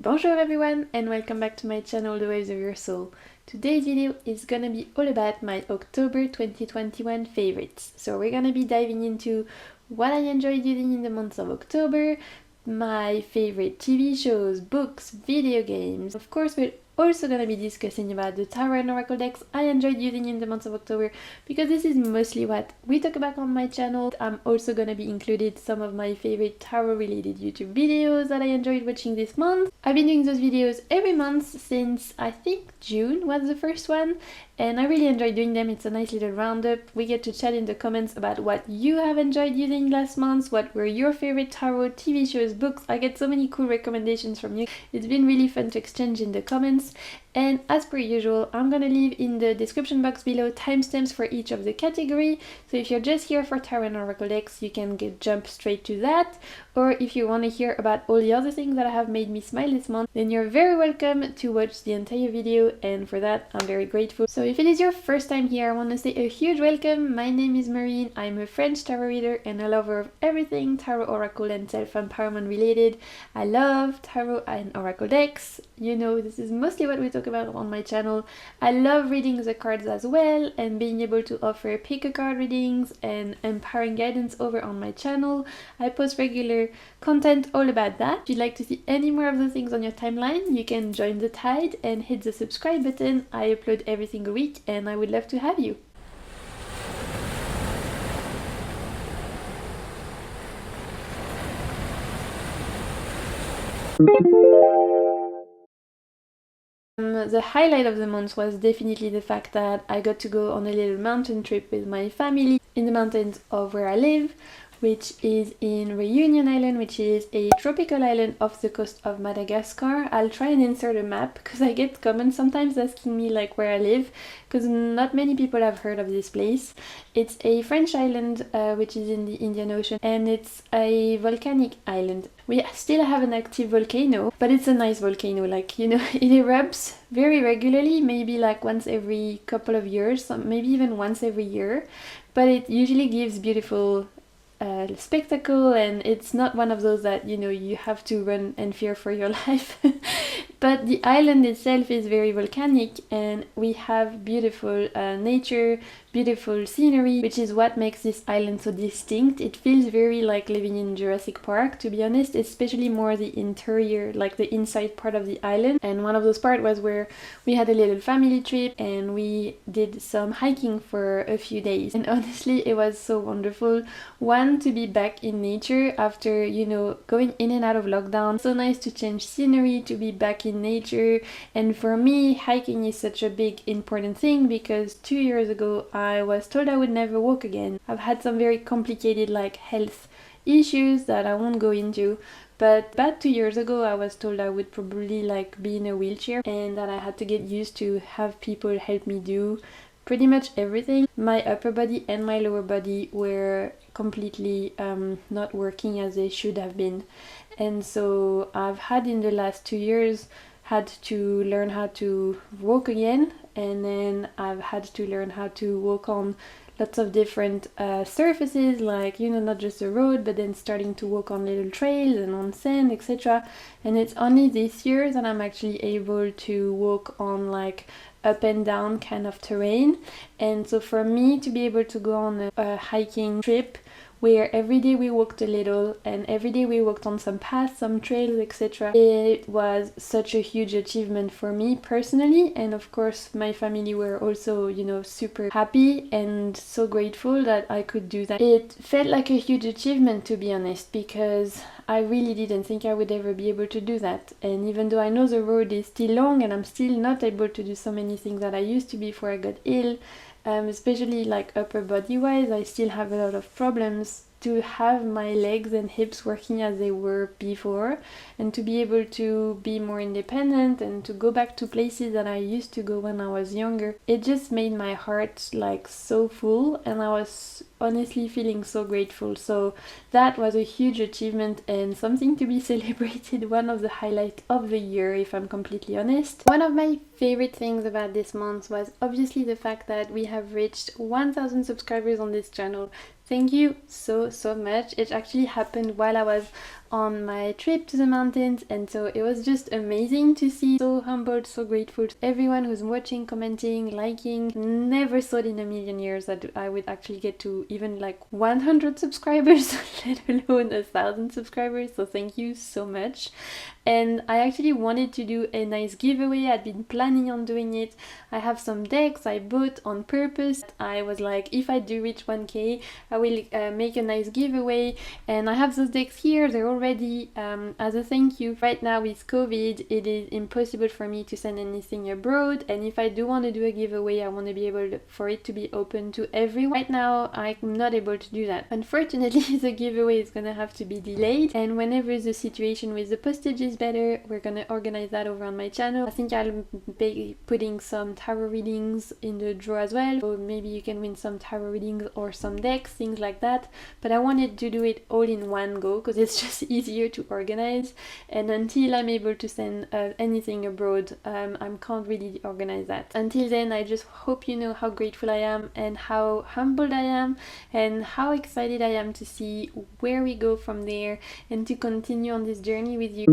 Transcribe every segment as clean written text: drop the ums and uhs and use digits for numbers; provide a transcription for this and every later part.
Bonjour everyone and welcome back to my channel The Waves of Your Soul. Today's video is gonna be all about my October 2021 favorites. So we're gonna be diving into what I enjoyed using in the month of October, my favorite TV shows, books, video games. Of course, we're also going to be discussing about the tarot and oracle decks I enjoyed using in the month of October, because this is mostly what we talk about on my channel. I'm also going to be included some of my favorite tarot related YouTube videos that I enjoyed watching this month. I've been doing those videos every month since I think June was the first one, and I really enjoy doing them. It's a nice little roundup. We get to chat in the comments about what you have enjoyed using last month, what were your favorite tarot, TV shows, books. I get so many cool recommendations from you. It's been really fun to exchange in the comments. And as per usual, I'm gonna leave in the description box below timestamps for each of the category. So if you're just here for tarot and oracle decks, you can jump straight to that. Or if you want to hear about all the other things that have made me smile this month, then you're very welcome to watch the entire video, and for that I'm very grateful. So if it is your first time here, I want to say a huge welcome. My name is Marine. I'm a French tarot reader and a lover of everything tarot, oracle and self-empowerment related. I love tarot and oracle decks. You know, this is mostly what we talk about on my channel. I love reading the cards as well and being able to offer pick a card readings and empowering guidance over on my channel. I post regular content all about that. If you'd like to see any more of those things on your timeline, you can join the tide and hit the subscribe button. I upload every single week and I would love to have you. The highlight of the month was definitely the fact that I got to go on a little mountain trip with my family in the mountains of where I live, which is in Reunion Island, which is a tropical island off the coast of Madagascar. I'll try and insert a map because I get comments sometimes asking me like where I live, because not many people have heard of this place. It's a French island which is in the Indian Ocean, and it's a volcanic island. We still have an active volcano, but it's a nice volcano, like, you know, it erupts very regularly, maybe like once every couple of years, maybe even once every year, but it usually gives beautiful spectacle, and it's not one of those that, you know, you have to run and fear for your life. But the island itself is very volcanic, and we have beautiful nature, beautiful scenery, which is what makes this island so distinct. It feels very like living in Jurassic Park, to be honest, especially more the interior, like the inside part of the island. And one of those parts was where we had a little family trip and we did some hiking for a few days, and honestly it was so wonderful. One, to be back in nature after, you know, going in and out of lockdown. So nice to change scenery, to be back in nature. And for me, hiking is such a big important thing, because 2 years ago I was told I would never walk again. I've had some very complicated like health issues that I won't go into, but about 2 years ago I was told I would probably like be in a wheelchair and that I had to get used to have people help me do pretty much everything. My upper body and my lower body were completely not working as they should have been, and so I've had in the last 2 years had to learn how to walk again, and then I've had to learn how to walk on lots of different surfaces, like, you know, not just a road, but then starting to walk on little trails and on sand, etc. And it's only this year that I'm actually able to walk on like up and down kind of terrain. And so for me to be able to go on a hiking trip where every day we walked a little and every day we walked on some paths, some trails, etc., it was such a huge achievement for me personally. And of course my family were also, you know, super happy and so grateful that I could do that. It felt like a huge achievement, to be honest, because I really didn't think I would ever be able to do that. And even though I know the road is still long and I'm still not able to do so many things that I used to before I got ill, especially like upper body wise, I still have a lot of problems to have my legs and hips working as they were before, and to be able to be more independent and to go back to places that I used to go when I was younger. It just made my heart like so full, and I was honestly feeling so grateful. So that was a huge achievement and something to be celebrated, one of the highlights of the year, if I'm completely honest. One of my favorite things about this month was obviously the fact that we have reached 1000 subscribers on this channel. Thank you so much. It actually happened while I was on my trip to the mountains, and so it was just amazing to see. So humbled, so grateful to everyone who's watching, commenting, liking. Never thought in a million years that I would actually get to even like 100 subscribers, let alone 1,000 subscribers, so thank you so much. And I actually wanted to do a nice giveaway. I'd been planning on doing it. I have some decks I bought on purpose. I was like, if I do reach 1k, I will make a nice giveaway. And I have those decks here. They're all ready as a thank you. Right now with COVID, it is impossible for me to send anything abroad. And if I do want to do a giveaway, I want to be able for it to be open to everyone. Right now, I'm not able to do that. Unfortunately, the giveaway is going to have to be delayed. And whenever the situation with the postage is better, we're gonna organize that over on my channel. I think I'll be putting some tarot readings in the draw as well, so maybe you can win some tarot readings or some decks, things like that. But I wanted to do it all in one go because it's just easier to organize, and until I'm able to send anything abroad, I can't really organize that. Until then, I just hope you know how grateful I am and how humbled I am and how excited I am to see where we go from there and to continue on this journey with you.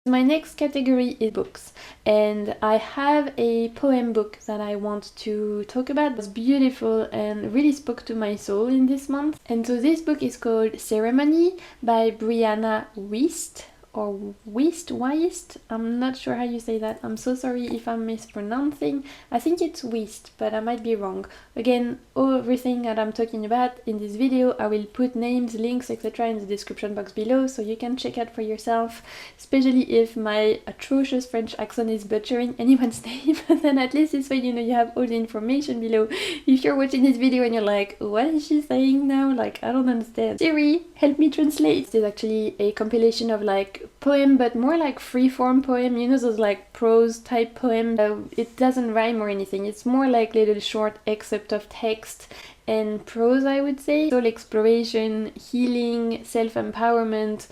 My next category is books, and I have a poem book that I want to talk about. It was beautiful and really spoke to my soul in this month. And so this book is called Ceremony by Brianna Wiest. Or Wiest, I'm not sure how you say that. I'm so sorry if I'm mispronouncing. I think it's Wiest, but I might be wrong. Again, everything that I'm talking about in this video, I will put names, links, etc. in the description box below, so you can check out for yourself, especially if my atrocious French accent is butchering anyone's name. Then at least this way you know you have all the information below. If you're watching this video and you're like, what is she saying now? Like, I don't understand. Siri, help me translate. This is actually a compilation of like poem, but more like free-form poem, you know, those like prose type poem. It doesn't rhyme or anything, it's more like little short excerpt of text and prose, I would say. Soul exploration, healing, self-empowerment.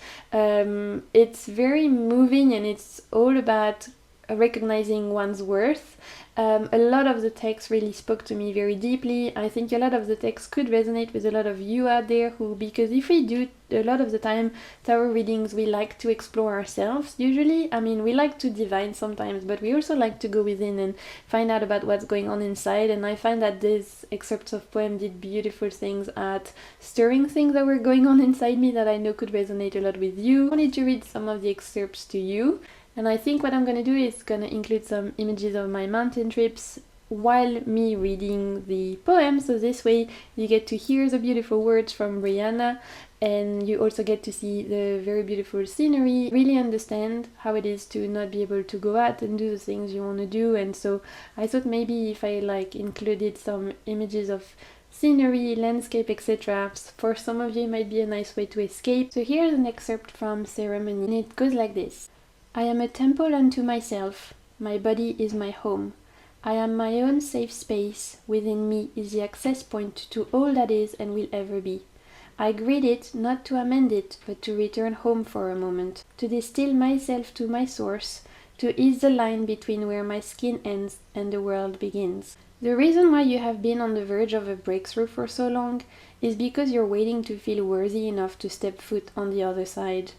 It's very moving and it's all about recognizing one's worth. A lot of the text really spoke to me very deeply. I think a lot of the text could resonate with a lot of you out there who, because if we do a lot of the time tarot readings, we like to explore ourselves usually. I mean, we like to divine sometimes, but we also like to go within and find out about what's going on inside. And I find that this excerpts of poem did beautiful things at stirring things that were going on inside me that I know could resonate a lot with you. I wanted to read some of the excerpts to you. And I think what I'm going to do is going to include some images of my mountain trips while me reading the poem. So this way you get to hear the beautiful words from Brianna, and you also get to see the very beautiful scenery, really understand how it is to not be able to go out and do the things you want to do. And so I thought maybe if I like included some images of scenery, landscape, etc. for some of you it might be a nice way to escape. So here's an excerpt from Ceremony, and it goes like this. I am a temple unto myself, my body is my home. I am my own safe space, within me is the access point to all that is and will ever be. I greet it, not to amend it, but to return home for a moment, to distill myself to my source, to ease the line between where my skin ends and the world begins. The reason why you have been on the verge of a breakthrough for so long is because you're waiting to feel worthy enough to step foot on the other side.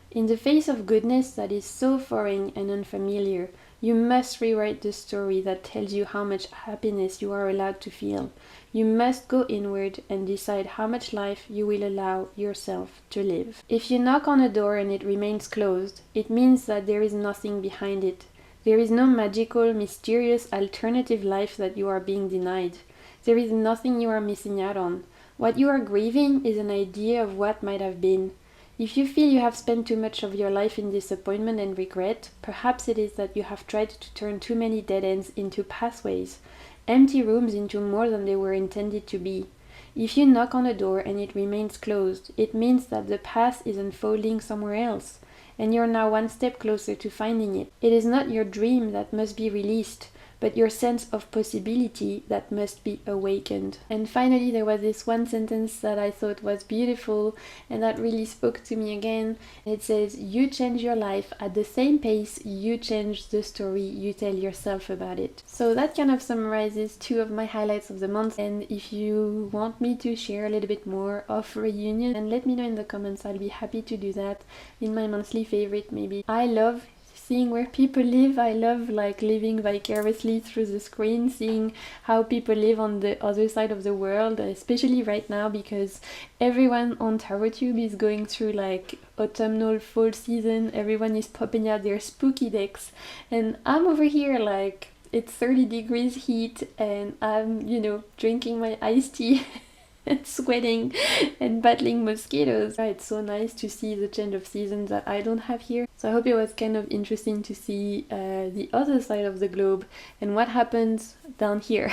In the face of goodness that is so foreign and unfamiliar, you must rewrite the story that tells you how much happiness you are allowed to feel. You must go inward and decide how much life you will allow yourself to live. If you knock on a door and it remains closed, it means that there is nothing behind it. There is no magical, mysterious alternative life that you are being denied. There is nothing you are missing out on. What you are grieving is an idea of what might have been. If you feel you have spent too much of your life in disappointment and regret, perhaps it is that you have tried to turn too many dead ends into pathways, empty rooms into more than they were intended to be. If you knock on a door and it remains closed, it means that the path is unfolding somewhere else, and you're now one step closer to finding it. It is not your dream that must be released, but your sense of possibility that must be awakened. And finally, there was this one sentence that I thought was beautiful and that really spoke to me again. It says, you change your life at the same pace you change the story you tell yourself about it. So that kind of summarizes 2 of my highlights of the month, and if you want me to share a little bit more of Reunion, and let me know in the comments, I'll be happy to do that in my monthly favorite maybe. I love seeing where people live. I love like living vicariously through the screen, seeing how people live on the other side of the world, especially right now because everyone on TarotTube is going through like autumnal fall season. Everyone is popping out their spooky decks, and I'm over here like it's 30 degrees heat and I'm, you know, drinking my iced tea and sweating and battling mosquitoes. It's so nice to see the change of seasons that I don't have here. So I hope it was kind of interesting to see the other side of the globe and what happens down here.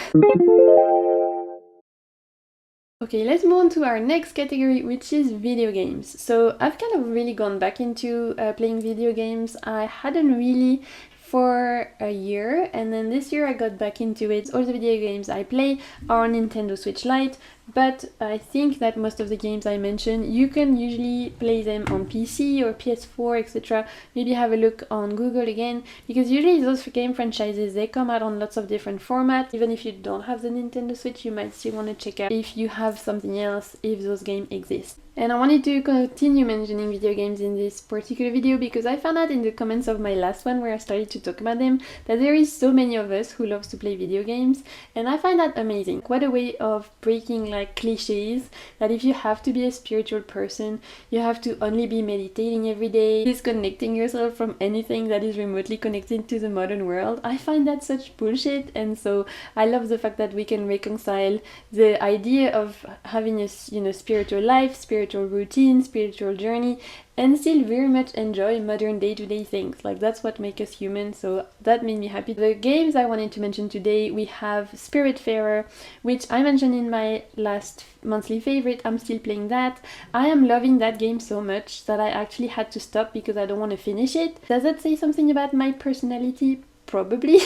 Okay, let's move on to our next category, which is video games. So I've kind of really gone back into playing video games. I hadn't really for a year, and then this year I got back into it. All the video games I play are on Nintendo Switch Lite, but I think that most of the games I mentioned, you can usually play them on PC or PS4, etc. Maybe have a look on Google again, because usually those game franchises, they come out on lots of different formats. Even if you don't have the Nintendo Switch, you might still want to check out if you have something else, if those games exist. And I wanted to continue mentioning video games in this particular video because I found out in the comments of my last one where I started to talk about them that there is so many of us who loves to play video games, and I find that amazing. What a way of breaking like cliches that if you have to be a spiritual person, you have to only be meditating every day, disconnecting yourself from anything that is remotely connected to the modern world. I find that such bullshit, and so I love the fact that we can reconcile the idea of having a spiritual life, spiritual routine, spiritual journey, and still very much enjoy modern day-to-day things. Like that's what makes us human, so that made me happy. The games I wanted to mention today, we have Spiritfarer, which I mentioned in my last monthly favorite. I'm still playing that. I am loving that game so much that I actually had to stop because I don't want to finish it. Does that say something about my personality? Probably.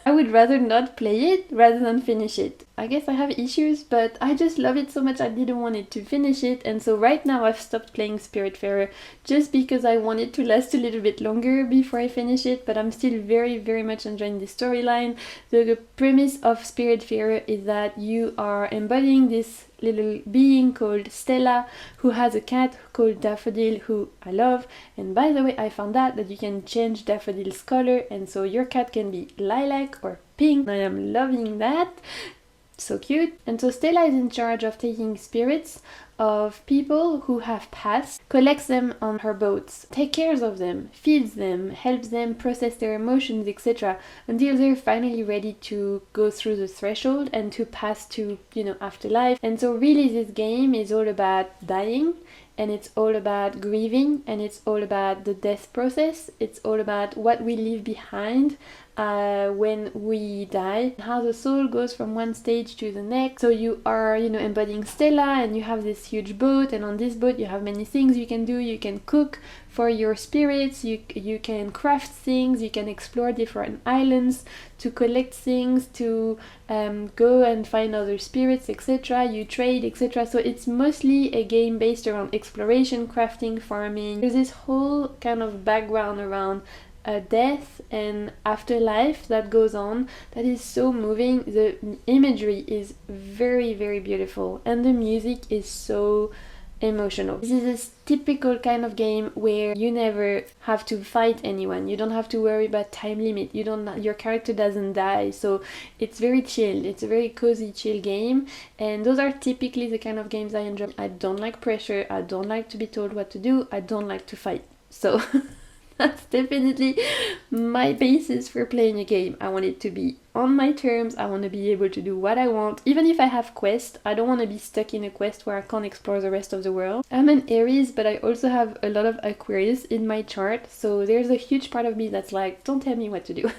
I would rather not play it rather than finish it. I guess I have issues, but I just love it so much I didn't want it to finish it, and so right now I've stopped playing Spiritfarer just because I want it to last a little bit longer before I finish it, but I'm still very, very much enjoying the storyline. The premise of Spiritfarer is that you are embodying this little being called Stella, who has a cat called Daffodil, who I love. And by the way, I found out that you can change Daffodil's color, and so your cat can be lilac or pink. I am loving that. So cute. And so Stella is in charge of taking spirits of people who have passed, collects them on her boats, takes care of them, feeds them, helps them process their emotions, etc. until they're finally ready to go through the threshold and to pass to, afterlife. And so really this game is all about dying, and it's all about grieving, and it's all about the death process. It's all about what we leave behind when we die, how the soul goes from one stage to the next. So you are, embodying Stella, and you have this huge boat, and on this boat you have many things you can do. You can cook for your spirits, you can craft things, you can explore different islands to collect things, to go and find other spirits, etc. You trade, etc. So it's mostly a game based around exploration, crafting, farming. There's this whole kind of background around death and afterlife that goes on that is so moving. The imagery is very, very beautiful, and the music is so emotional. This is a typical kind of game where you never have to fight anyone. You don't have to worry about time limit. Your character doesn't die. So it's very chill. It's a very cozy, chill game. And those are typically the kind of games I enjoy. I don't like pressure. I don't like to be told what to do. I don't like to fight. So that's definitely my basis for playing a game. I want it to be on my terms. I want to be able to do what I want. Even if I have quests, I don't want to be stuck in a quest where I can't explore the rest of the world. I'm an Aries, but I also have a lot of Aquarius in my chart, so there's a huge part of me that's like, don't tell me what to do.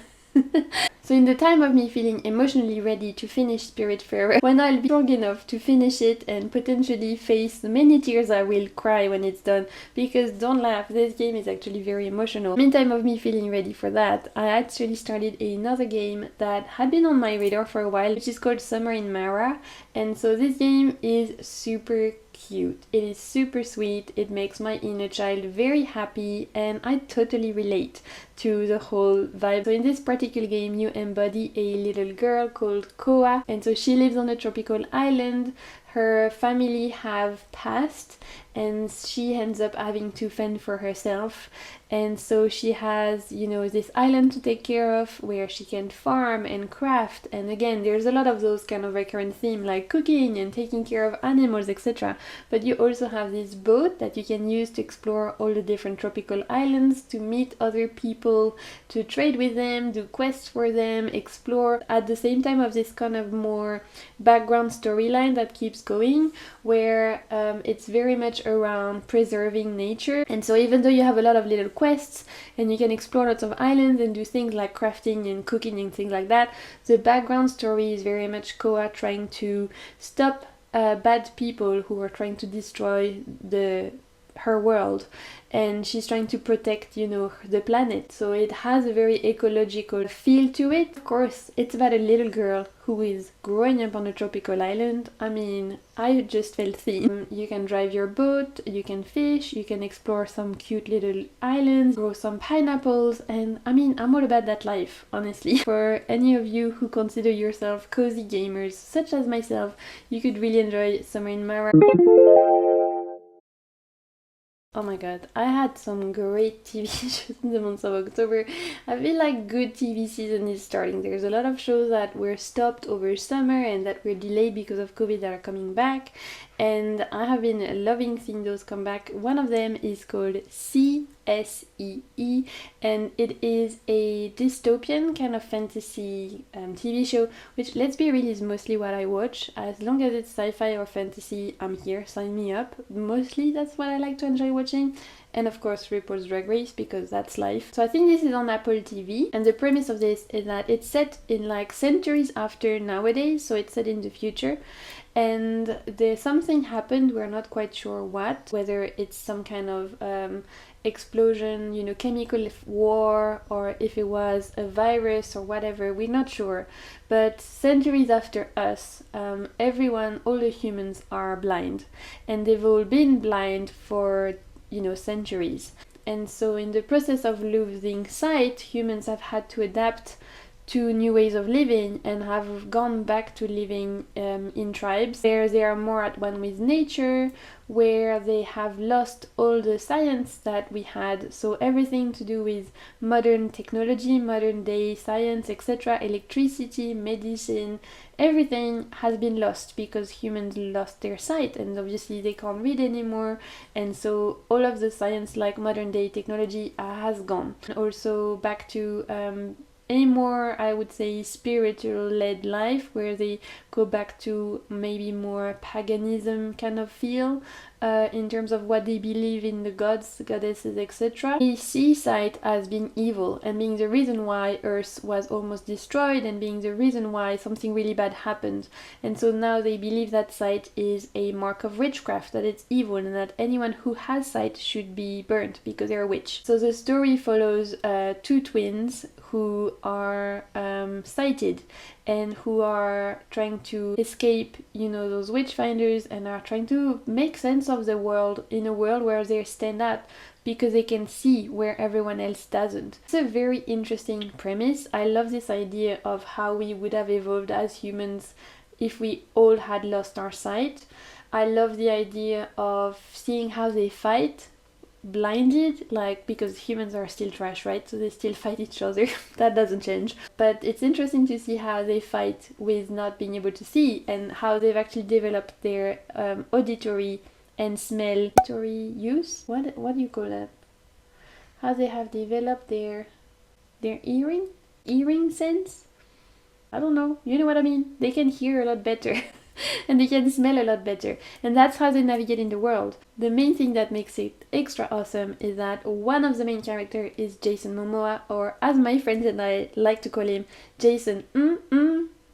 So in the time of me feeling emotionally ready to finish Spiritfarer, when I'll be strong enough to finish it and potentially face the many tears I will cry when it's done, because don't laugh, this game is actually very emotional. Meantime of me feeling ready for that, I actually started another game that had been on my radar for a while, which is called Summer in Mara, and so this game is super cute. It is super sweet, it makes my inner child very happy, and I totally relate to the whole vibe. So in this particular game you embody a little girl called Koa, and so she lives on a tropical island. Her family have passed and she ends up having to fend for herself, and so she has, you know, this island to take care of where she can farm and craft, and again there's a lot of those kind of recurrent theme like cooking and taking care of animals, etc. But you also have this boat that you can use to explore all the different tropical islands, to meet other people, to trade with them, do quests for them, explore, at the same time of this kind of more background storyline that keeps going, where it's very much around preserving nature. And so even though you have a lot of little quests and you can explore lots of islands and do things like crafting and cooking and things like that, the background story is very much Koa trying to stop bad people who are trying to destroy her world, and she's trying to protect, you know, the planet. So it has a very ecological feel to it. Of course, it's about a little girl who is growing up on a tropical island. I mean, I just felt seen. You can drive your boat, you can fish, you can explore some cute little islands, grow some pineapples, and I mean, I'm all about that life, honestly. For any of you who consider yourself cozy gamers, such as myself, you could really enjoy Summer in Mara. Oh my god, I had some great TV shows in the month of October. I feel like good TV season is starting. There's a lot of shows that were stopped over summer and that were delayed because of COVID that are coming back, and I have been loving seeing those come back. One of them is called CSEE, and it is a dystopian kind of fantasy TV show, which, let's be real, is mostly what I watch. As long as it's sci-fi or fantasy, I'm here, sign me up. Mostly that's what I like to enjoy watching. And of course RuPaul's Drag Race, because that's life. So I think this is on Apple TV, and the premise of this is that it's set in like centuries after nowadays, so it's set in the future, and there's something happened, we're not quite sure what, whether it's some kind of explosion, you know, chemical war, or if it was a virus or whatever, we're not sure. But centuries after us, everyone, all the humans are blind, and they've all been blind for, you know, centuries. And so in the process of losing sight, humans have had to adapt to new ways of living and have gone back to living in tribes where they are more at one with nature, where they have lost all the science that we had, so everything to do with modern technology, modern day science, etc., electricity, medicine, everything has been lost because humans lost their sight, and obviously they can't read anymore, and so all of the science like modern day technology has gone. Also back to a more, I would say, spiritual-led life, where they go back to maybe more paganism kind of feel, in terms of what they believe in the gods, goddesses, etc. They see sight as being evil and being the reason why Earth was almost destroyed and being the reason why something really bad happened. And so now they believe that sight is a mark of witchcraft, that it's evil, and that anyone who has sight should be burnt because they're a witch. So the story follows two twins who are sighted and who are trying to escape, you know, those witch finders, and are trying to make sense of the world in a world where they stand out because they can see where everyone else doesn't. It's a very interesting premise. I love this idea of how we would have evolved as humans if we all had lost our sight. I love the idea of seeing how they fight blinded, like, because humans are still trash, right? So they still fight each other. That doesn't change. But it's interesting to see how they fight with not being able to see, and how they've actually developed their auditory and smell use. What do you call that? How they have developed their hearing sense? I don't know. You know what I mean? They can hear a lot better. and they can smell a lot better. And that's how they navigate in the world. The main thing that makes it extra awesome is that one of the main characters is Jason Momoa, or as my friends and I like to call him, Jason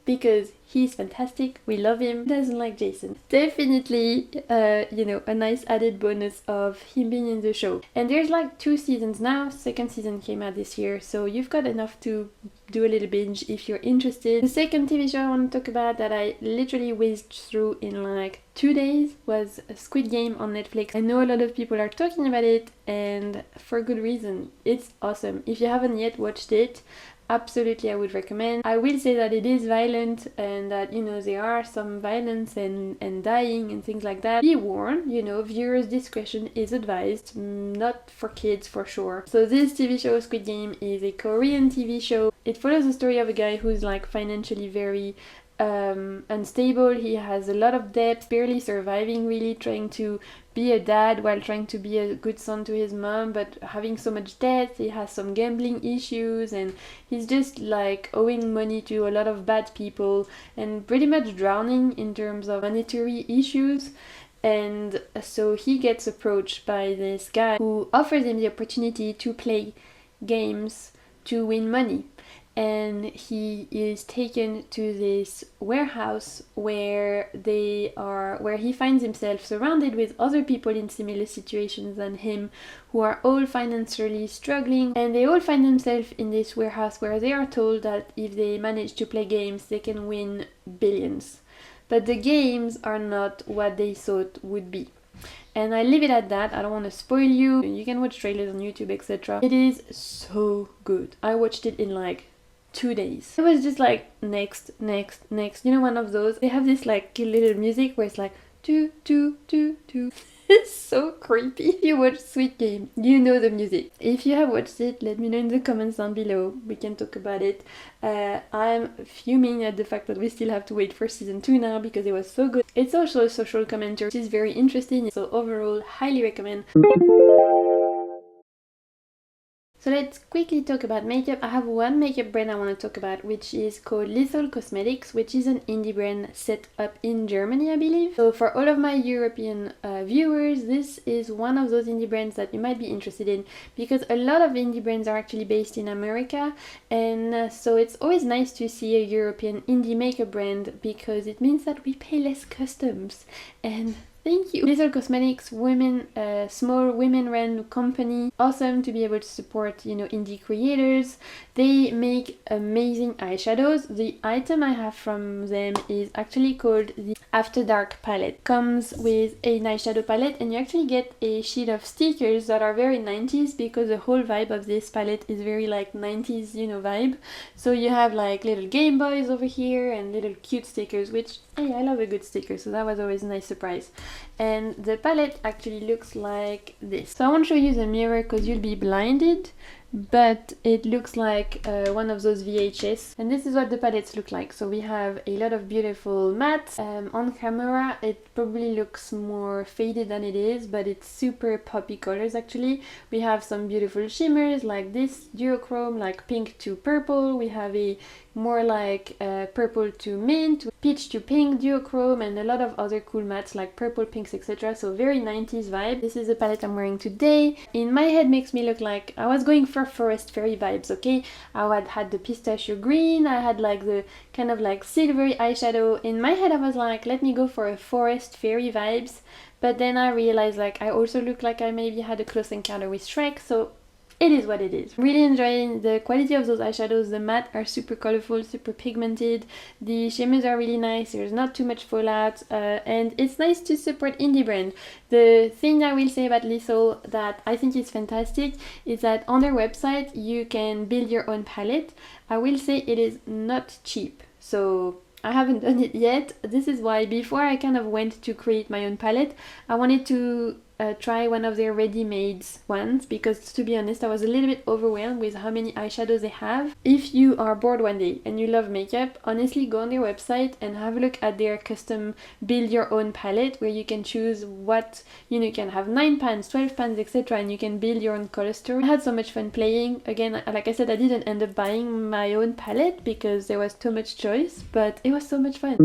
because he's fantastic, we love him. Who doesn't like Jason? Definitely, a nice added bonus of him being in the show. And there's like 2 seasons now, second season came out this year, so you've got enough to do a little binge if you're interested. The second TV show I want to talk about that I literally whizzed through in like 2 days was Squid Game on Netflix. I know a lot of people are talking about it, and for good reason. It's awesome. If you haven't yet watched it, absolutely I would recommend. I will say that it is violent and that, there are some violence and dying and things like that. Be warned, viewers' discretion is advised, not for kids for sure. So this TV show, Squid Game, is a Korean TV show. It follows the story of a guy who's like financially very unstable. He has a lot of debt, barely surviving, really trying to be a dad while trying to be a good son to his mom, but having so much debt. He has some gambling issues, and he's just like owing money to a lot of bad people and pretty much drowning in terms of monetary issues. And so he gets approached by this guy who offers him the opportunity to play games to win money. And he is taken to this warehouse where he finds himself surrounded with other people in similar situations than him, who are all financially struggling, and they all find themselves in this warehouse where they are told that if they manage to play games they can win billions. But the games are not what they thought would be. And I leave it at that. I don't want to spoil you. You can watch trailers on YouTube, etc. It is so good. I watched it in like 2 days. It was just like next. One of those. They have this like little music where it's like do. It's so creepy. If you watch Squid Game, you know the music. If you have watched it, let me know in the comments down below. We can talk about it. I'm fuming at the fact that we still have to wait for season 2 now because it was so good. It's also a social commentary, which is very interesting. So overall, highly recommend. So let's quickly talk about makeup. I have one makeup brand I want to talk about, which is called Lethal Cosmetics, which is an indie brand set up in Germany, I believe. So for all of my European viewers, this is one of those indie brands that you might be interested in, because a lot of indie brands are actually based in America, and so it's always nice to see a European indie makeup brand because it means that we pay less customs. And thank you. Lethal Cosmetics, small women-run company. Awesome to be able to support, indie creators. They make amazing eyeshadows. The item I have from them is actually called the After Dark palette. Comes with an eyeshadow palette, and you actually get a sheet of stickers that are very 90s, because the whole vibe of this palette is very like 90s, vibe. So you have like little Game Boys over here and little cute stickers, which, hey, I love a good sticker, so that was always a nice surprise. And the palette actually looks like this. So I won't show you the mirror because you'll be blinded, but it looks like one of those VHS, and this is what the palettes look like. So we have a lot of beautiful mattes. On camera it probably looks more faded than it is, but it's super poppy colors actually. We have some beautiful shimmers like this duochrome, like pink to purple. We have a more like purple to mint, peach to pink duochrome, and a lot of other cool mattes like purple, pinks, etc. So very 90s vibe. This is the palette I'm wearing today. In my head makes me look like I was going for forest fairy vibes, okay? I had the pistachio green, I had like the kind of like silvery eyeshadow. In my head I was like, let me go for a forest fairy vibes, but then I realized like I also look like I maybe had a close encounter with Shrek, so it is what it is. Really enjoying the quality of those eyeshadows. The matte are super colorful, super pigmented. The shimmers are really nice. There's not too much fallout, and it's nice to support indie brand. The thing I will say about Lethal that I think is fantastic is that on their website you can build your own palette. I will say it is not cheap, so I haven't done it yet. This is why before I kind of went to create my own palette, I wanted to try one of their ready-made ones, because to be honest I was a little bit overwhelmed with how many eyeshadows they have. If you are bored one day and you love makeup, honestly go on their website and have a look at their custom build your own palette, where you can choose what, you can have 9 pans, 12 pans, etc., and you can build your own color story. I had so much fun playing. Again, like I said, I didn't end up buying my own palette because there was too much choice, but it was so much fun.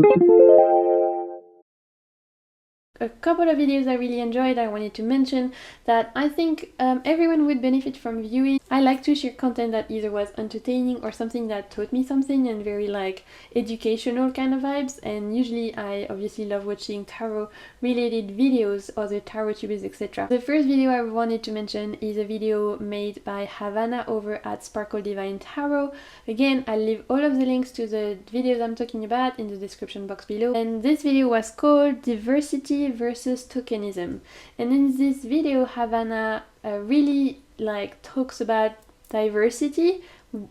a couple of videos I really enjoyed. I wanted to mention that I think everyone would benefit from viewing. I like to share content that either was entertaining or something that taught me something and very like educational kind of vibes, and usually I obviously love watching tarot related videos, other tarot tubers, etc. The first video I wanted to mention is a video made by Havana over at Sparkle Divine Tarot. Again, I'll leave all of the links to the videos I'm talking about in the description box below. And this video was called Diversity versus Tokenism. And in this video, Havana really like talks about diversity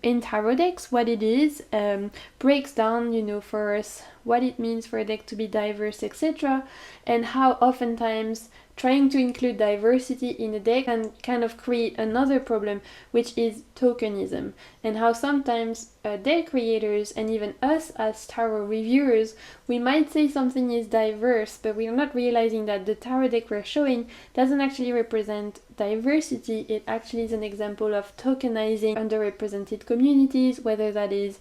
in tarot decks, what it is, breaks down, you know, for us what it means for a deck to be diverse, etc., and how oftentimes trying to include diversity in a deck can kind of create another problem, which is tokenism, and how sometimes deck creators and even us as tarot reviewers, we might say something is diverse, but we are not realizing that the tarot deck we're showing doesn't actually represent diversity. It actually is an example of tokenizing underrepresented communities, whether that is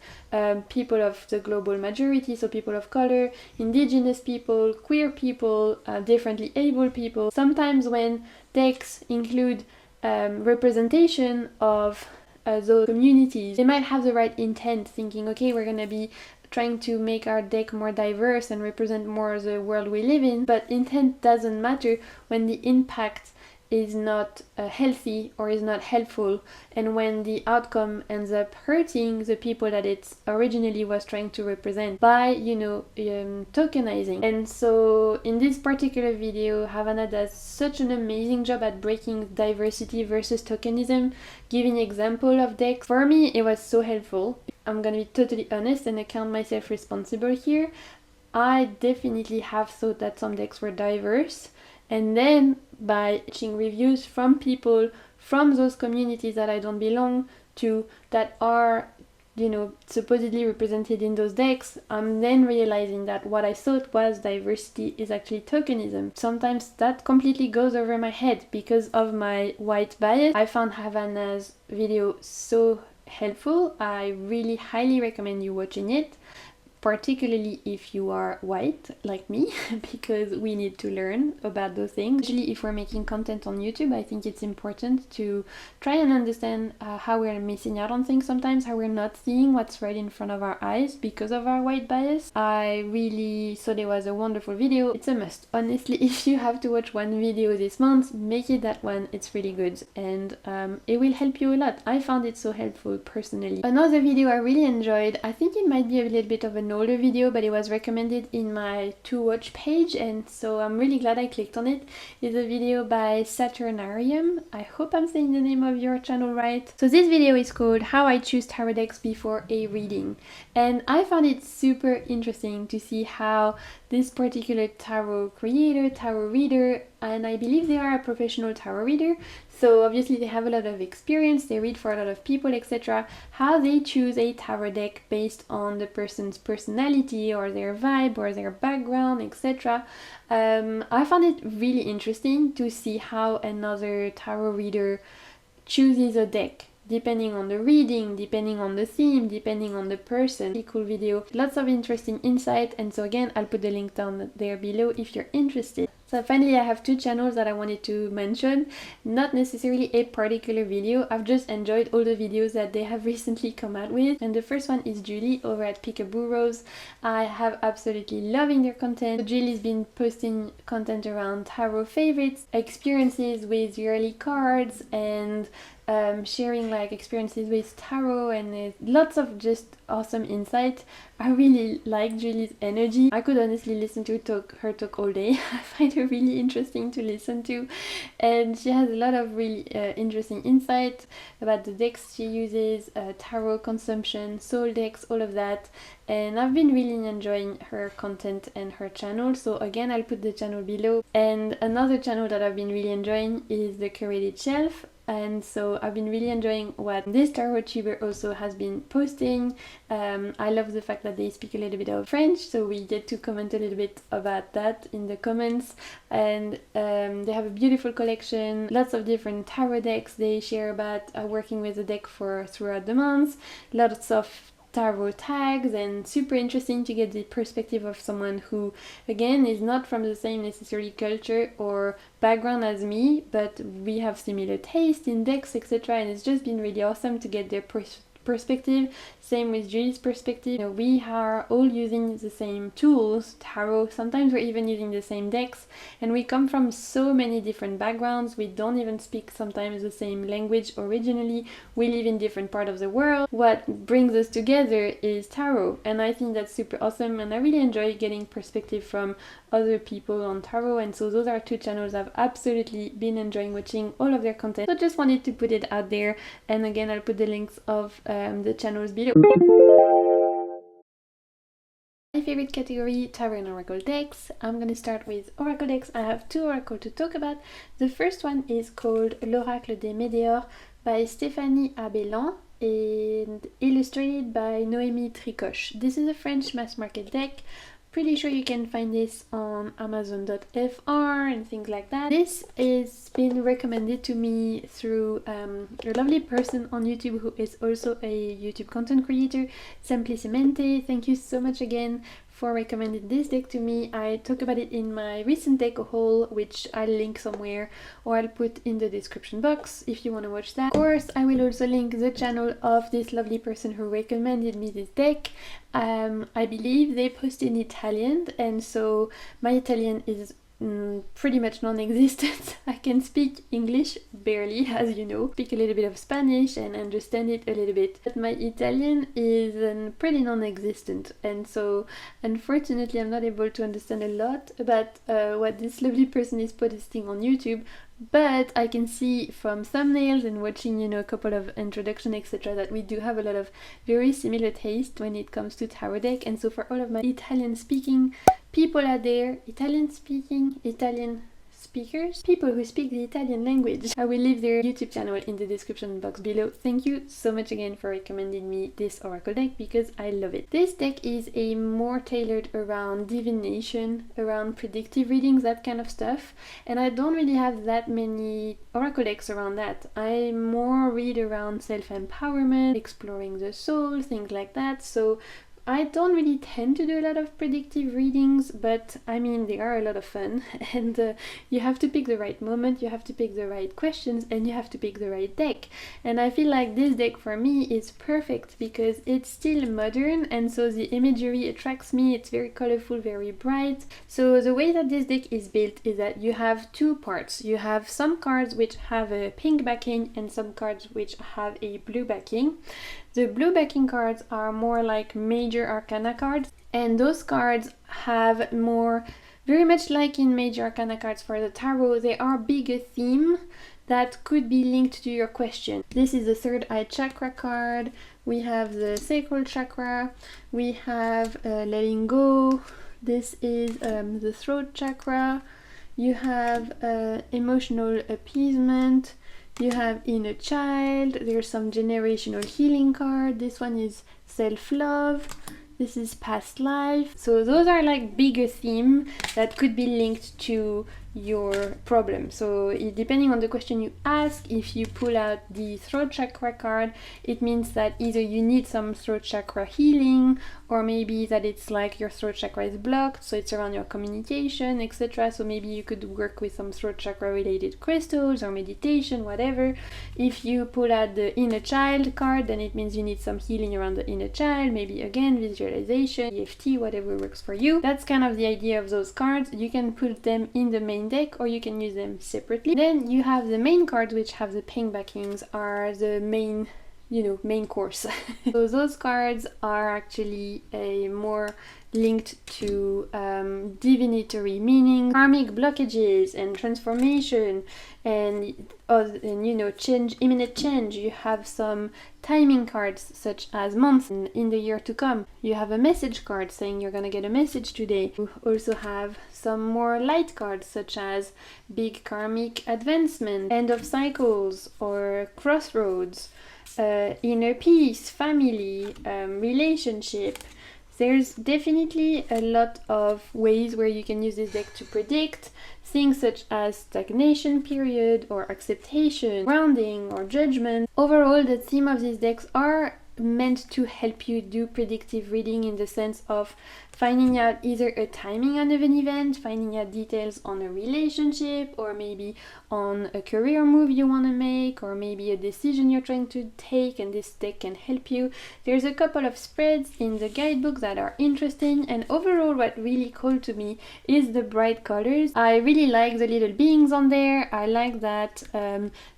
people of the global majority, so people of color, indigenous people, queer people, differently able people. Sometimes when decks include representation of those communities, they might have the right intent, thinking, okay, we're gonna be trying to make our deck more diverse and represent more the world we live in, but intent doesn't matter when the impact is not healthy or is not helpful, and when the outcome ends up hurting the people that it originally was trying to represent by, you know, tokenizing. And so in this particular video, Havana does such an amazing job at breaking diversity versus tokenism, giving example of decks. For me, it was so helpful. I'm gonna be totally honest and I count myself responsible here. I definitely have thought that some decks were diverse, and then by watching reviews from people from those communities that I don't belong to, that are, you know, supposedly represented in those decks, I'm then realizing that what I thought was diversity is actually tokenism. Sometimes that completely goes over my head because of my white bias. I found Havana's video so helpful. I really highly recommend you watching it, particularly if you are white like me, because we need to learn about those things. Usually if we're making content on YouTube, I think it's important to try and understand how we're missing out on things sometimes, how we're not seeing what's right in front of our eyes because of our white bias. I really thought it was a wonderful video. It's a must. Honestly, if you have to watch one video this month, make it that one. It's really good, and it will help you a lot. I found it so helpful personally. Another video I really enjoyed, I think it might be a little bit of an older video, but it was recommended in my to watch page, and so I'm really glad I clicked on it. It's a video by Saturnarium. I hope I'm saying the name of your channel right. So this video is called How I Choose Tarot Decks Before a Reading, and I found it super interesting to see how this particular tarot creator, tarot reader, and I believe they are a professional tarot reader, so obviously they have a lot of experience, they read for a lot of people, etc. How they choose a tarot deck based on the person's personality or their vibe or their background, etc. I found it really interesting to see how another tarot reader chooses a deck, depending on the reading, depending on the theme, depending on the person. Really cool video, lots of interesting insight, and so again, I'll put the link down there below if you're interested. So finally, I have two channels that I wanted to mention, not necessarily a particular video. I've just enjoyed all the videos that they have recently come out with, and the first one is Julie over at Peekaboo Rose. I have absolutely loving their content. Julie's been posting content around tarot favorites, experiences with yearly cards, and sharing like experiences with tarot, and lots of just awesome insight. I really like Julie's energy. I could honestly listen to her talk all day. I find her really interesting to listen to, and she has a lot of really interesting insight about the decks she uses, tarot consumption, soul decks, all of that, and I've been really enjoying her content and her channel. So again, I'll put the channel below. And another channel that I've been really enjoying is the Curated Shelf. And so I've been really enjoying what this tarot tuber also has been posting. I love the fact that they speak a little bit of French, so we get to comment a little bit about that in the comments. And they have a beautiful collection, lots of different tarot decks. They share about working with the deck throughout the month, lots of tarot tags, and super interesting to get the perspective of someone who, again, is not from the same necessary culture or background as me, but we have similar taste in decks, etc. And it's just been really awesome to get their perspective. Same with Julie's perspective. You know, we are all using the same tools, tarot, sometimes we're even using the same decks, and we come from so many different backgrounds. We don't even speak sometimes the same language originally. We live in different parts of the world. What brings us together is tarot, and I think that's super awesome, and I really enjoy getting perspective from other people on tarot. And so those are two channels I've absolutely been enjoying watching all of their content. So just wanted to put it out there, and again I'll put the links of the channels below. My favorite category, tarot and oracle decks. I'm gonna start with oracle decks. I have two oracle to talk about. The first one is called L'Oracle des Médéors by Stéphanie Abellan and illustrated by Noémie Tricoche. This is a French mass market deck. Pretty sure you can find this on Amazon.fr and things like that. This is been recommended to me through a lovely person on YouTube who is also a YouTube content creator, Simplicimente. Thank you so much again for recommending this deck to me. I talk about it in my recent deck haul, which I'll link somewhere or I'll put in the description box if you want to watch that. Of course, I will also link the channel of this lovely person who recommended me this deck. I believe they post in Italian, and so my Italian is pretty much non-existent. I can speak English barely, as you know, speak a little bit of Spanish and understand it a little bit, but my Italian is pretty non-existent, and so unfortunately I'm not able to understand a lot about what this lovely person is posting on YouTube. But I can see from thumbnails and watching, you know, a couple of introduction, etc., that we do have a lot of very similar taste when it comes to tarot deck. And so for all of my Italian speaking people out there, Italian speakers, people who speak the Italian language, I will leave their YouTube channel in the description box below. Thank you so much again for recommending me this oracle deck because I love it. This deck is a more tailored around divination, around predictive readings, that kind of stuff, and I don't really have that many oracle decks around that. I more read around self-empowerment, exploring the soul, things like that. So I don't really tend to do a lot of predictive readings, but I mean, they are a lot of fun, and you have to pick the right moment, you have to pick the right questions, and you have to pick the right deck. And I feel like this deck for me is perfect because it's still modern, and so the imagery attracts me. It's very colorful, very bright. So the way that this deck is built is that you have two parts. You have some cards which have a pink backing and some cards which have a blue backing. The blue backing cards are more like major arcana cards, and those cards have more, very much like in major arcana cards for the tarot, they are bigger theme that could be linked to your question. This is the third eye chakra card, we have the sacral chakra, we have letting go, this is the throat chakra, you have emotional appeasement, you have inner child, there's some generational healing card, this one is self-love, this is past life. So those are like bigger theme that could be linked to your problem. So depending on the question you ask, if you pull out the throat chakra card, it means that either you need some throat chakra healing, or maybe that it's like your throat chakra is blocked, so it's around your communication, etc. So maybe you could work with some throat chakra related crystals or meditation, whatever. If you pull out the inner child card, then it means you need some healing around the inner child, maybe again visualization, EFT, whatever works for you. That's kind of the idea of those cards. You can put them in the main deck or you can use them separately. Then you have the main cards which have the pink backings, are the main, you know, main course. So those cards are actually a more linked to divinatory meaning, karmic blockages and transformation, and you know, change, imminent change. You have some timing cards such as months in the year to come. You have a message card saying you're gonna get a message today. You also have some more light cards such as big karmic advancement, end of cycles or crossroads, inner peace, family, relationship. There's definitely a lot of ways where you can use this deck to predict things such as stagnation period or acceptation, grounding or judgment. Overall, the theme of these decks are meant to help you do predictive reading in the sense of finding out either a timing on an event, finding out details on a relationship, or maybe on a career move you want to make, or maybe a decision you're trying to take, and this deck can help you. There's a couple of spreads in the guidebook that are interesting, and overall what really called to me is the bright colors. I really like the little beings on there. I like that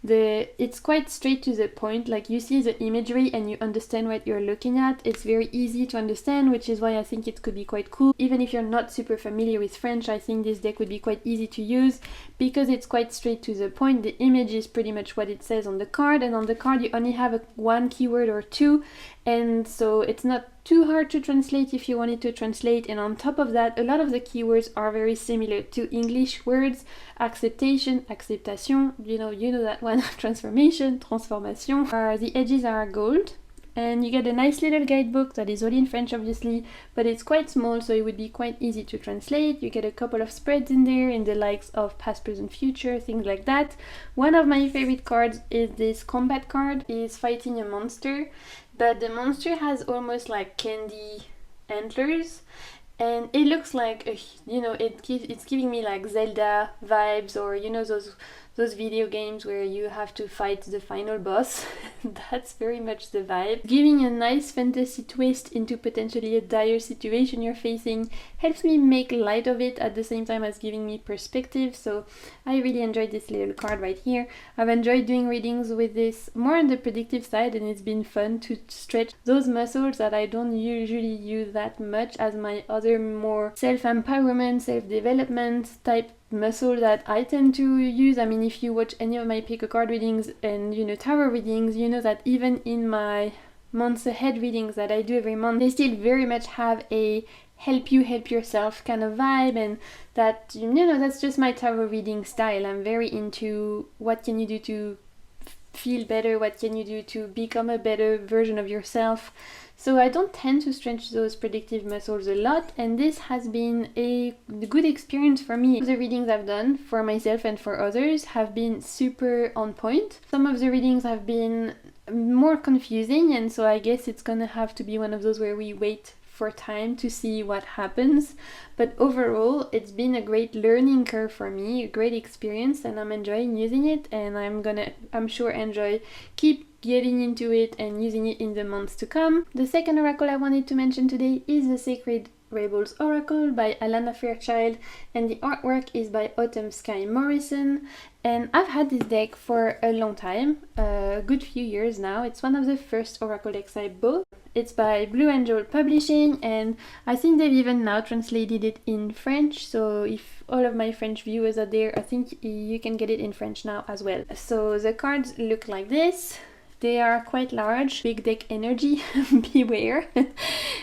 it's quite straight to the point, like you see the imagery and you understand what you're looking at. It's very easy to understand, which is why I think it could be quite cool. Even if you're not super familiar with French, I think this deck would be quite easy to use because it's quite straight to the point. The image is pretty much what it says on the card, and on the card you only have one keyword or two, and so it's not too hard to translate if you wanted to translate. And on top of that, a lot of the keywords are very similar to English words. Acceptation, acceptation, you know that one. Transformation, transformation. The edges are gold. And you get a nice little guidebook that is all in French obviously, but it's quite small, so it would be quite easy to translate. You get a couple of spreads in there in the likes of past, present, future, things like that. One of my favorite cards is this combat card. It's fighting a monster, but the monster has almost like candy antlers, and it looks like it's giving me like Zelda vibes, or those video games where you have to fight the final boss. That's very much the vibe. Giving a nice fantasy twist into potentially a dire situation you're facing helps me make light of it at the same time as giving me perspective, so I really enjoyed this little card right here. I've enjoyed doing readings with this more on the predictive side, and it's been fun to stretch those muscles that I don't usually use that much as my other more self-empowerment, self-development type muscle that I tend to use. I mean, if you watch any of my pick a card readings and tarot readings, you know that even in my months ahead readings that I do every month, they still very much have a help yourself kind of vibe, and that that's just my tarot reading style. I'm very into what can you do to feel better, what can you do to become a better version of yourself. So I don't tend to stretch those predictive muscles a lot, and this has been a good experience for me. The readings I've done for myself and for others have been super on point. Some of the readings have been more confusing, and so I guess it's gonna have to be one of those where we wait for time to see what happens. But overall, it's been a great learning curve for me, a great experience, and I'm enjoying using it, and I'm sure keep getting into it and using it in the months to come. The second oracle I wanted to mention today is the Sacred Rebels Oracle by Alana Fairchild, and the artwork is by Autumn Sky Morrison. And I've had this deck for a long time, a good few years now. It's one of the first oracle decks I bought. It's by Blue Angel Publishing, and I think they've even now translated it in French, so if all of my French viewers are there, I think you can get it in French now as well. So the cards look like this. They are quite large, big deck energy, beware.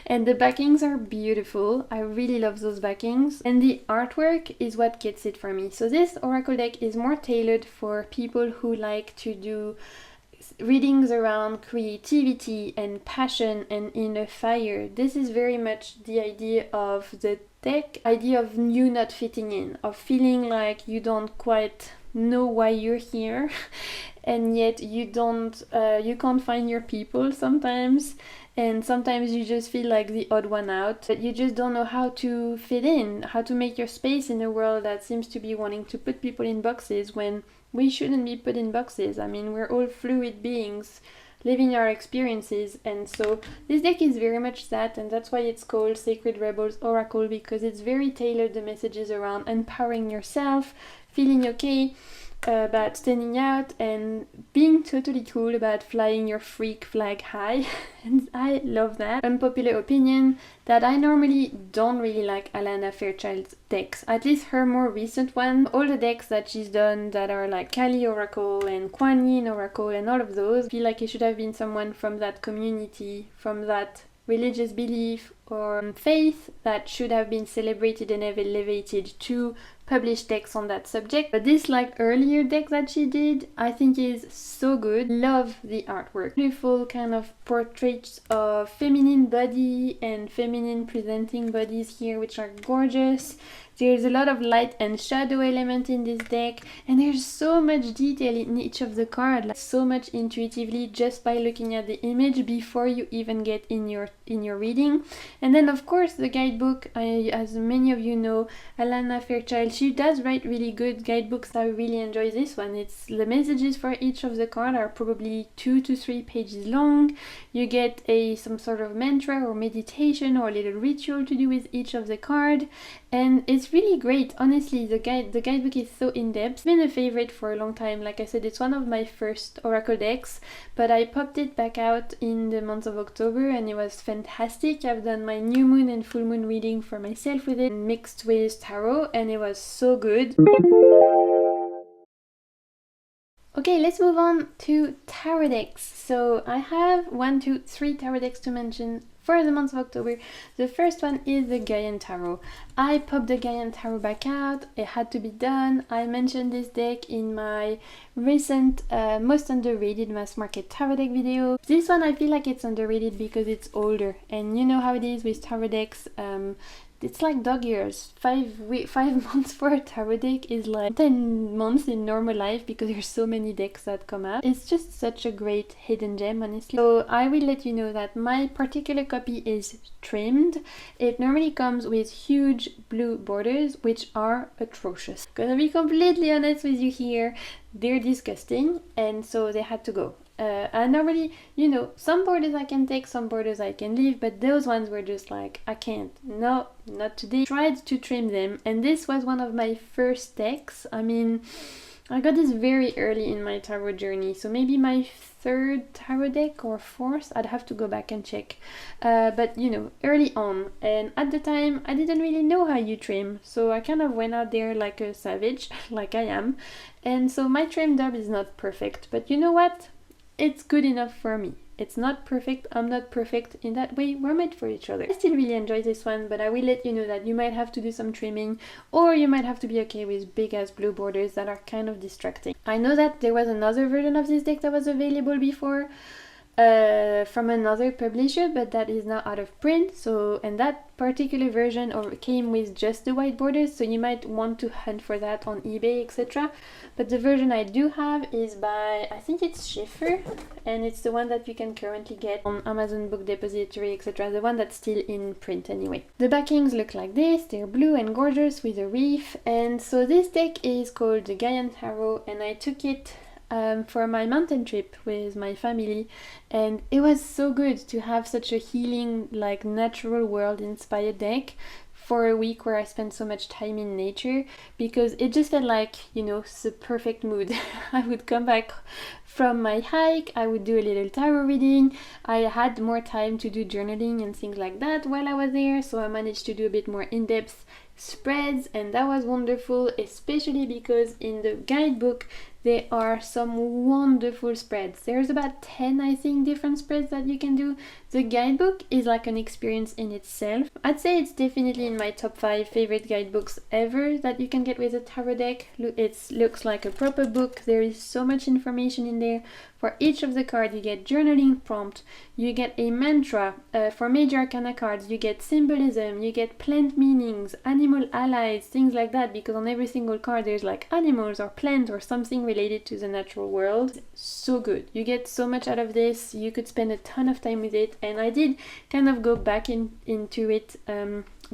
And the backings are beautiful. I really love those backings. And the artwork is what gets it for me. So this oracle deck is more tailored for people who like to do readings around creativity and passion and inner fire. This is very much the idea of the deck, idea of you not fitting in, of feeling like you don't quite know why you're here, and yet you can't find your people sometimes, and sometimes you just feel like the odd one out, but you just don't know how to fit in, how to make your space in a world that seems to be wanting to put people in boxes when we shouldn't be put in boxes. I mean, we're all fluid beings living our experiences, and so this deck is very much that, and that's why it's called Sacred Rebels Oracle, because it's very tailored, the messages around empowering yourself, feeling okay about standing out, and being totally cool about flying your freak flag high. And I love that. Unpopular opinion, that I normally don't really like Alana Fairchild's decks, at least her more recent one. All the decks that she's done that are like Kali Oracle and Kuan Yin Oracle and all of those, I feel like it should have been someone from that community, from that religious belief, or faith that should have been celebrated and elevated to publish decks on that subject. But this like earlier deck that she did, I think is so good. Love the artwork. Beautiful kind of portraits of feminine body and feminine presenting bodies here, which are gorgeous. There's a lot of light and shadow element in this deck, and there's so much detail in each of the cards, like so much intuitively just by looking at the image before you even get in your reading. And then of course the guidebook, as many of you know, Alana Fairchild, she does write really good guidebooks. I really enjoy this one. It's the messages for each of the cards are probably 2 to 3 pages long. You get some sort of mantra or meditation or a little ritual to do with each of the cards, and it's really great. Honestly, the guidebook is so in-depth. It's been a favorite for a long time. Like I said, it's one of my first Oracle decks, but I popped it back out in the month of October and it was fantastic. I've done my new moon and full moon reading for myself with it, mixed with tarot, and it was so good. Okay, let's move on to tarot decks. So I have 3 tarot decks to mention for the month of October. The first one is the Gaian Tarot. I popped the Gaian Tarot back out. It had to be done. I mentioned this deck in my recent most underrated mass market tarot deck video. This one I feel like it's underrated because it's older, and you know how it is with tarot decks. It's like dog years. 5 months for a tarot deck is like 10 months in normal life because there's so many decks that come out. It's just such a great hidden gem, honestly. So I will let you know that my particular copy is trimmed. It normally comes with huge blue borders, which are atrocious. Gonna be completely honest with you here, they're disgusting, and so they had to go. And normally, you know, some borders I can take, some borders I can leave, but those ones were just like, I can't, no, not today. Tried to trim them, and this was one of my first decks. I mean, I got this very early in my tarot journey, so maybe my 3rd tarot deck or 4th, I'd have to go back and check. But you know, early on, and at the time I didn't really know how you trim, so I kind of went out there like a savage, like I am, and so my trim job is not perfect, but you know what? It's good enough for me. It's not perfect, I'm not perfect. In that way, we're made for each other. I still really enjoy this one, but I will let you know that you might have to do some trimming, or you might have to be okay with big ass blue borders that are kind of distracting. I know that there was another version of this deck that was available before from another publisher, but that is now out of print. So, and that particular version came with just the white borders, so you might want to hunt for that on eBay, etc. But the version I do have is by, I think it's Schiffer, and it's the one that you can currently get on Amazon Book Depository, etc. The one that's still in print anyway. The backings look like this. They're blue and gorgeous with a reef, and so this deck is called the Gaian Tarot, and I took it for my mountain trip with my family, and it was so good to have such a healing, like natural world inspired deck for a week where I spent so much time in nature, because it just felt like, you know, the perfect mood. I would come back from my hike, I would do a little tarot reading, I had more time to do journaling and things like that while I was there, so I managed to do a bit more in-depth spreads, and that was wonderful, especially because in the guidebook there are some wonderful spreads. There's about 10, I think, different spreads that you can do. The guidebook is like an experience in itself. I'd say it's definitely in my top 5 favorite guidebooks ever that you can get with a tarot deck. It looks like a proper book. There is so much information in there. For each of the cards you get journaling prompt, you get a mantra. For major arcana cards you get symbolism, you get plant meanings, animal allies, things like that, because on every single card there's like animals or plants or something related to the natural world. So good. You get so much out of this. You could spend a ton of time with it, and I did kind of go back into it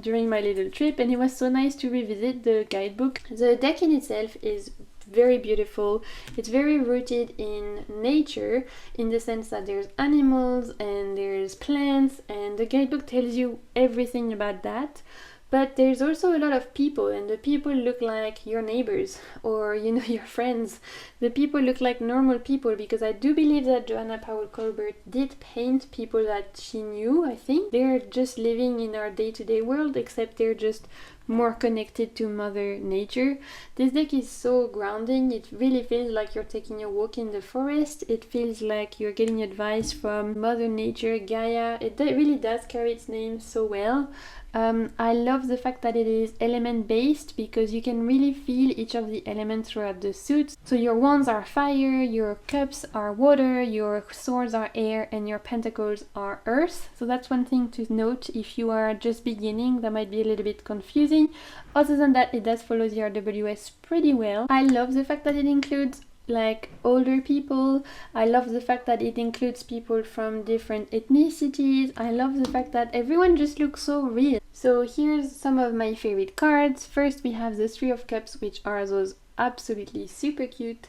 during my little trip, and it was so nice to revisit the guidebook. The deck in itself is very beautiful. It's very rooted in nature, in the sense that there's animals and there's plants, and the guidebook tells you everything about that. But there's also a lot of people, and the people look like your neighbors or, you know, your friends. The people look like normal people, because I do believe that Joanna Powell Colbert did paint people that she knew, I think. They're just living in our day-to-day world, except they're just more connected to Mother Nature. This deck is so grounding. It really feels like you're taking a walk in the forest. It feels like you're getting advice from Mother Nature, Gaia. It really does carry its name so well. I love the fact that it is element based because you can really feel each of the elements throughout the suit. So your wands are fire, your cups are water, your swords are air, and your pentacles are earth. So that's one thing to note if you are just beginning. That might be a little bit confusing. Other than that, it does follow the RWS pretty well. I love the fact that it includes like older people. I love the fact that it includes people from different ethnicities. I love the fact that everyone just looks so real. So here's some of my favorite cards. First we have the Three of Cups, which are those absolutely super cute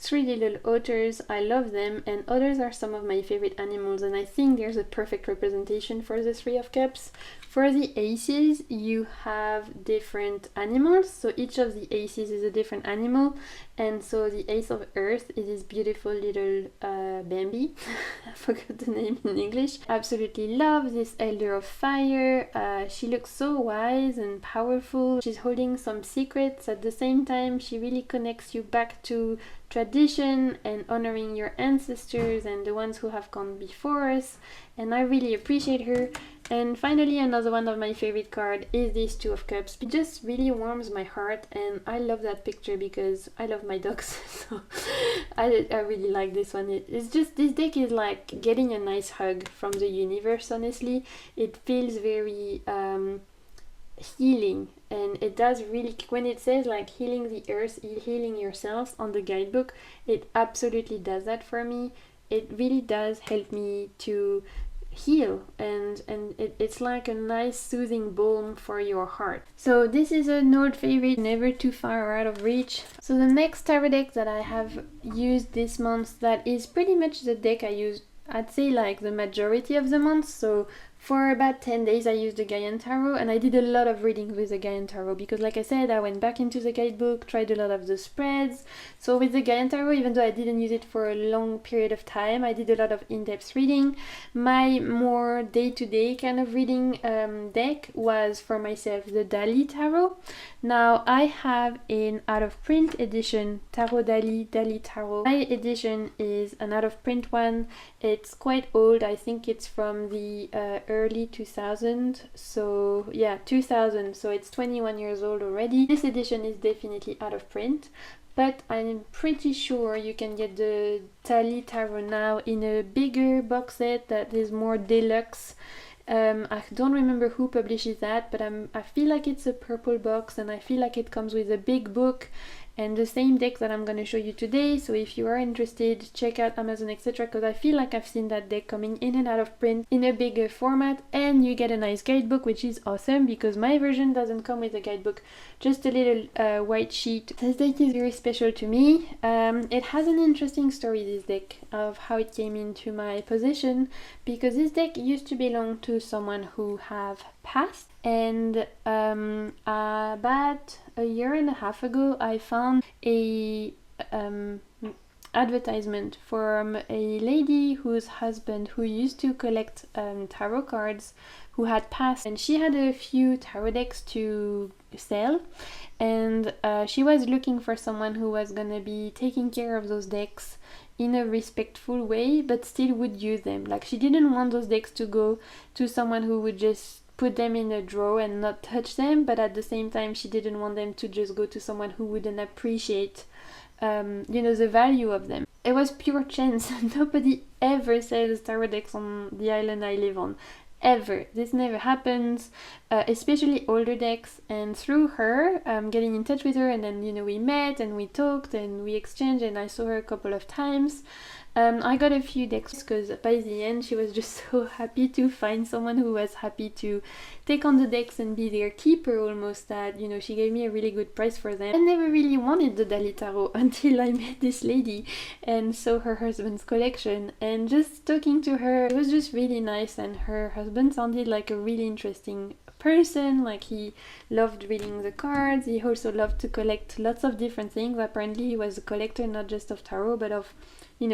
three little otters. I love them, and otters are some of my favorite animals, and I think there's a perfect representation for the Three of Cups. For the aces, you have different animals, so each of the aces is a different animal, and so the Ace of Earth is this beautiful little Bambi. I forgot the name in English. Absolutely love this Elder of Fire. She looks so wise and powerful. She's holding some secrets. At the same time, she really connects you back to tradition and honoring your ancestors and the ones who have gone before us, and I really appreciate her. And finally, another one of my favorite cards is this Two of Cups. It just really warms my heart, and I love that picture because I love my dogs, so I really like this one. It's just, this deck is like getting a nice hug from the universe, honestly. It feels very healing, and it does really, when it says like healing the earth, healing yourselves on the guidebook, it absolutely does that for me. It really does help me to heal, and it's like a nice soothing balm for your heart. So this is an old favorite, never too far out of reach. So the next tarot deck that I have used this month, that is pretty much the deck I used, I'd say like the majority of the month. So for about 10 days I used the Gaian Tarot, and I did a lot of readings with the Gaian Tarot because, like I said, I went back into the guidebook, tried a lot of the spreads. So with the Gaian Tarot, even though I didn't use it for a long period of time, I did a lot of in-depth reading. My more day-to-day kind of reading deck was for myself the Dali Tarot. Now I have an out-of-print edition Tarot Dali Tarot. My edition is an out-of-print one. It's quite old. I think it's from the early 2000s, so yeah, 2000, so it's 21 years old already. This edition is definitely out of print, but I'm pretty sure you can get the Dali Tarot now in a bigger box set that is more deluxe. I don't remember who publishes that, but I feel like it's a purple box, and I feel like it comes with a big book and the same deck that I'm going to show you today. So if you are interested, check out Amazon, etc., because I feel like I've seen that deck coming in and out of print in a bigger format, and you get a nice guidebook, which is awesome because my version doesn't come with a guidebook, just a little white sheet. This deck is very special to me. It has an interesting story, this deck, of how it came into my possession, because this deck used to belong to someone who have passed, and about a year and a half ago I found a advertisement from a lady whose husband, who used to collect tarot cards, who had passed, and she had a few tarot decks to sell, and she was looking for someone who was gonna be taking care of those decks in a respectful way, but still would use them. Like, she didn't want those decks to go to someone who would just put them in a drawer and not touch them, but at the same time she didn't want them to just go to someone who wouldn't appreciate the value of them. It was pure chance. Nobody ever sells tarot decks on the island I live on, ever. This never happens, especially older decks. And through her, getting in touch with her, and then we met and we talked and we exchanged, and I saw her a couple of times. I got a few decks because by the end she was just so happy to find someone who was happy to take on the decks and be their keeper almost, that she gave me a really good price for them. I never really wanted the Dali Tarot until I met this lady and saw her husband's collection, and just talking to her, it was just really nice. And her husband sounded like a really interesting person. Like, he loved reading the cards, he also loved to collect lots of different things. Apparently he was a collector not just of tarot but of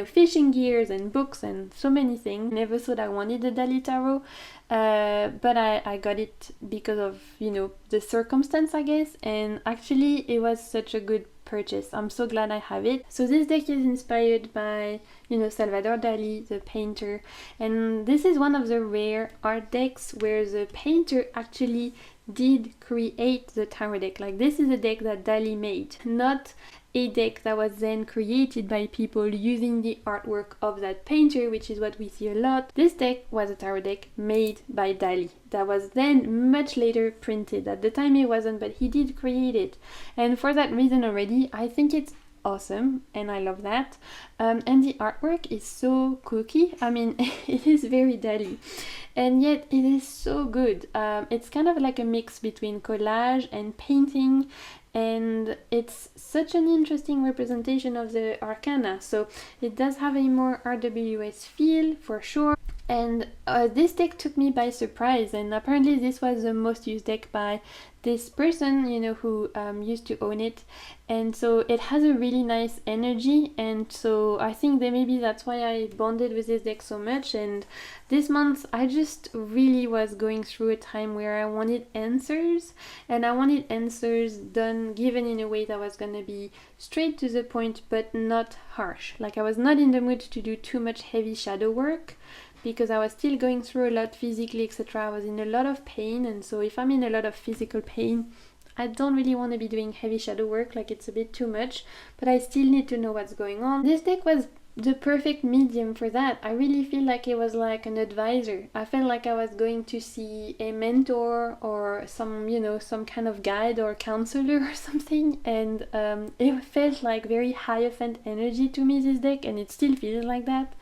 fishing gears and books and so many things. Never thought I wanted the Dali tarot, but I got it because of, the circumstance, I guess, and actually it was such a good purchase. I'm so glad I have it. So this deck is inspired by, Salvador Dali, the painter, and this is one of the rare art decks where the painter actually did create the tarot deck. Like, this is a deck that Dali made, not a deck that was then created by people using the artwork of that painter, which is what we see a lot. This deck was a tarot deck made by Dali that was then much later printed. At the time it wasn't, but he did create it, and for that reason already I think it's awesome and I love that. And the artwork is so kooky. I mean, it is very Dali, and yet it is so good. It's kind of like a mix between collage and painting, and it's such an interesting representation of the arcana, so it does have a more RWS feel for sure. And this deck took me by surprise, and apparently this was the most used deck by this person, who used to own it, and so it has a really nice energy, and so I think that maybe that's why I bonded with this deck so much. And this month I just really was going through a time where I wanted answers, and I wanted answers given in a way that was gonna be straight to the point but not harsh. Like, I was not in the mood to do too much heavy shadow work, because I was still going through a lot physically, etc. I was in a lot of pain, and so if I'm in a lot of physical pain, I don't really want to be doing heavy shadow work, like it's a bit too much, but I still need to know what's going on. This deck was the perfect medium for that. I really feel like it was like an advisor. I felt like I was going to see a mentor or some kind of guide or counselor or something, and it felt like very Hierophant energy to me, this deck, and it still feels like that,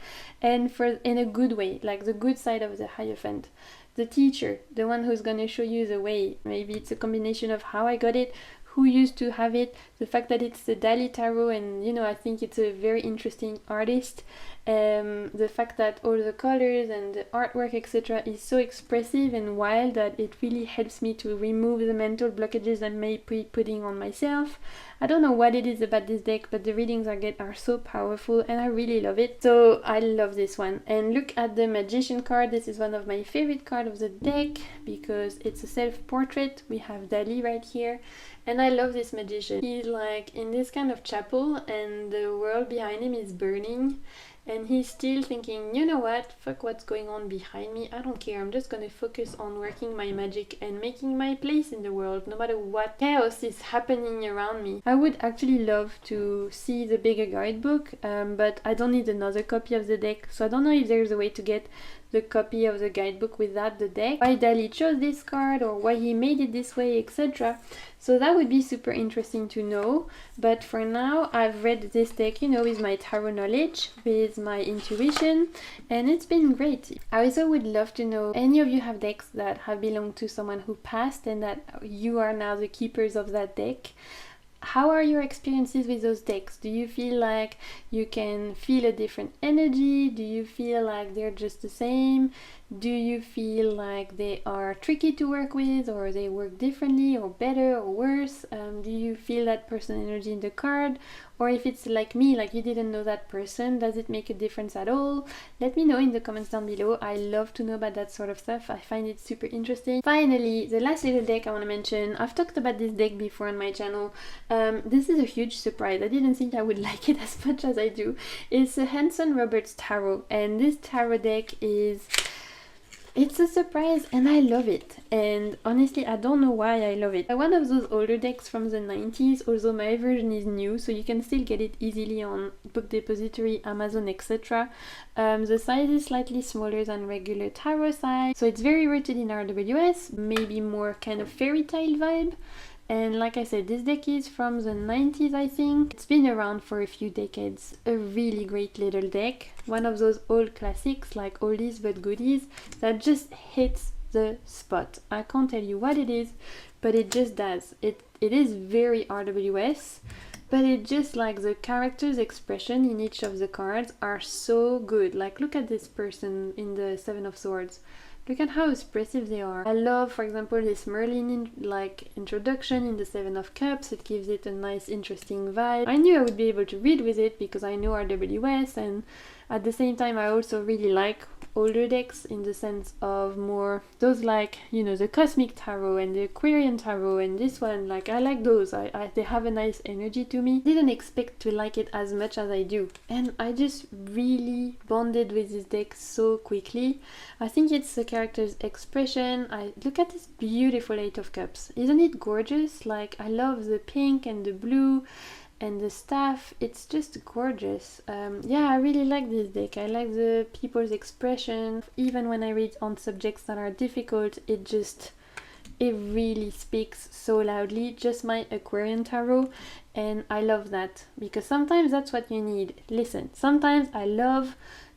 and in a good way, like the good side of the Hierophant. The teacher, the one who's gonna show you the way. Maybe it's a combination of how I got it, who used to have it, the fact that it's the Dali tarot, and I think it's a very interesting artist. The fact that all the colors and the artwork, etc. is so expressive and wild that it really helps me to remove the mental blockages I may be putting on myself. I don't know what it is about this deck, but the readings I get are so powerful and I really love it. So I love this one. And look at the Magician card. This is one of my favorite cards of the deck because it's a self-portrait. We have Dali right here. And I love this magician. He's like in this kind of chapel and the world behind him is burning. And he's still thinking, you know what, fuck what's going on behind me, I don't care, I'm just gonna focus on working my magic and making my place in the world, no matter what chaos is happening around me. I would actually love to see the bigger guidebook, but I don't need another copy of the deck, so I don't know if there's a way to get the copy of the guidebook without the deck, why Dali chose this card or why he made it this way, etc. So that would be super interesting to know. But for now, I've read this deck, with my tarot knowledge, with my intuition, and it's been great. I also would love to know, any of you have decks that have belonged to someone who passed and that you are now the keepers of that deck. How are your experiences with those decks? Do you feel like you can feel a different energy? Do you feel like they're just the same? Do you feel like they are tricky to work with, or they work differently or better or worse? Do you feel that person energy in the card? Or if it's like me, like you didn't know that person, does it make a difference at all? Let me know in the comments down below. I love to know about that sort of stuff. I find it super interesting. Finally, the last little deck I want to mention. I've talked about this deck before on my channel. This is a huge surprise. I didn't think I would like it as much as I do. It's a Hanson Roberts tarot, and this tarot deck it's a surprise and I love it, and honestly I don't know why I love it. One of those older decks from the 90s, although my version is new, so you can still get it easily on Book Depository, Amazon, etc. The size is slightly smaller than regular tarot size, so it's very rooted in RWS, maybe more kind of fairy tale vibe. And like I said, this deck is from the 90s, I think. It's been around for a few decades. A really great little deck. One of those old classics, like oldies but goodies, that just hits the spot. I can't tell you what it is, but it just does. It is very RWS, but it just like the character's expression in each of the cards are so good. Like look at this person in the Seven of Swords. Look at how expressive they are. I love, for example, this Merlin introduction in the Seven of Cups. It gives it a nice, interesting vibe. I knew I would be able to read with it because I know RWS, and at the same time I also really like older decks in the sense of more those like, you know, the Cosmic Tarot and the Aquarian Tarot, and this one, like I like those. They have a nice energy to me. Didn't expect to like it as much as I do, and I just really bonded with this deck so quickly. I think it's the character's expression. I look at this beautiful Eight of Cups. Isn't it gorgeous? Like I love the pink and the blue and the staff. It's just gorgeous. Yeah, I really like this deck. I like the people's expression. Even when I read on subjects that are difficult, it really speaks so loudly. Just my Aquarian Tarot, and I love that because sometimes that's what you need. Listen, sometimes I love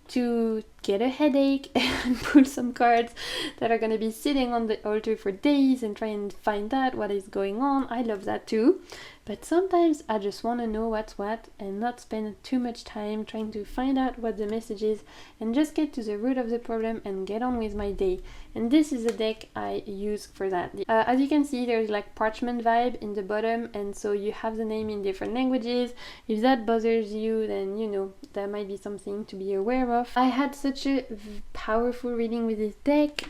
to get a headache and pull some cards that are going to be sitting on the altar for days and try and find out what is going on. I love that too. But sometimes I just want to know what's what and not spend too much time trying to find out what the message is, and just get to the root of the problem and get on with my day. And this is a deck I use for that. As you can see, there's like parchment vibe in the bottom, and so you have the name in different languages. If that bothers you, then you know that might be something to be aware of. I had such a powerful reading with this deck,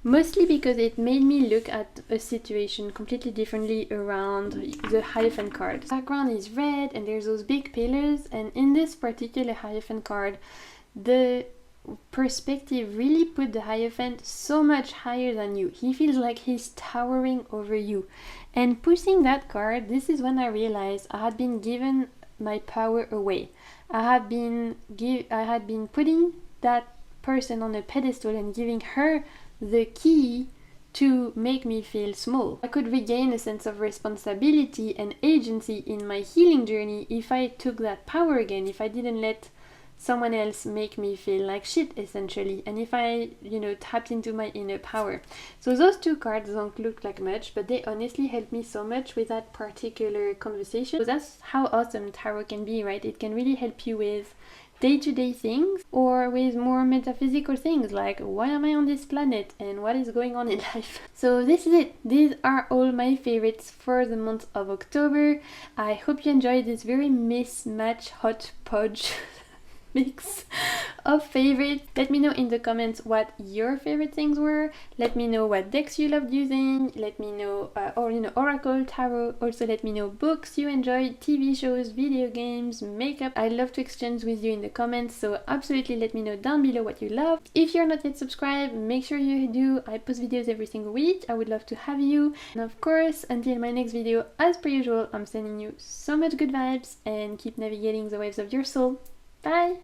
mostly because it made me look at a situation completely differently around the Hierophant card. The background is red and there's those big pillars, and in this particular Hierophant card, the perspective really put the Hierophant so much higher than you. He feels like he's towering over you. And pushing that card, this is when I realized I had been given my power away. I had been putting that person on a pedestal and giving her the key to make me feel small. I could regain a sense of responsibility and agency in my healing journey if I took that power again, if I didn't let someone else make me feel like shit, essentially, and if I, you know, tapped into my inner power. So those two cards don't look like much, but they honestly helped me so much with that particular conversation. So that's how awesome tarot can be, right? It can really help you with day-to-day things, or with more metaphysical things like why am I on this planet and what is going on in life. So this is it. These are all my favorites for the month of October. I hope you enjoyed this very mismatch hodgepodge mix of favorites. Let me know in the comments what your favorite things were. Let me know what decks you loved using. Let me know, or you know, Oracle, Tarot. Also let me know books you enjoyed, TV shows, video games, makeup. I love to exchange with you in the comments, so absolutely let me know down below what you love. If you're not yet subscribed, make sure you do. I post videos every single week. I would love to have you. And of course, until my next video, as per usual, I'm sending you so much good vibes, and keep navigating the waves of your soul. Bye!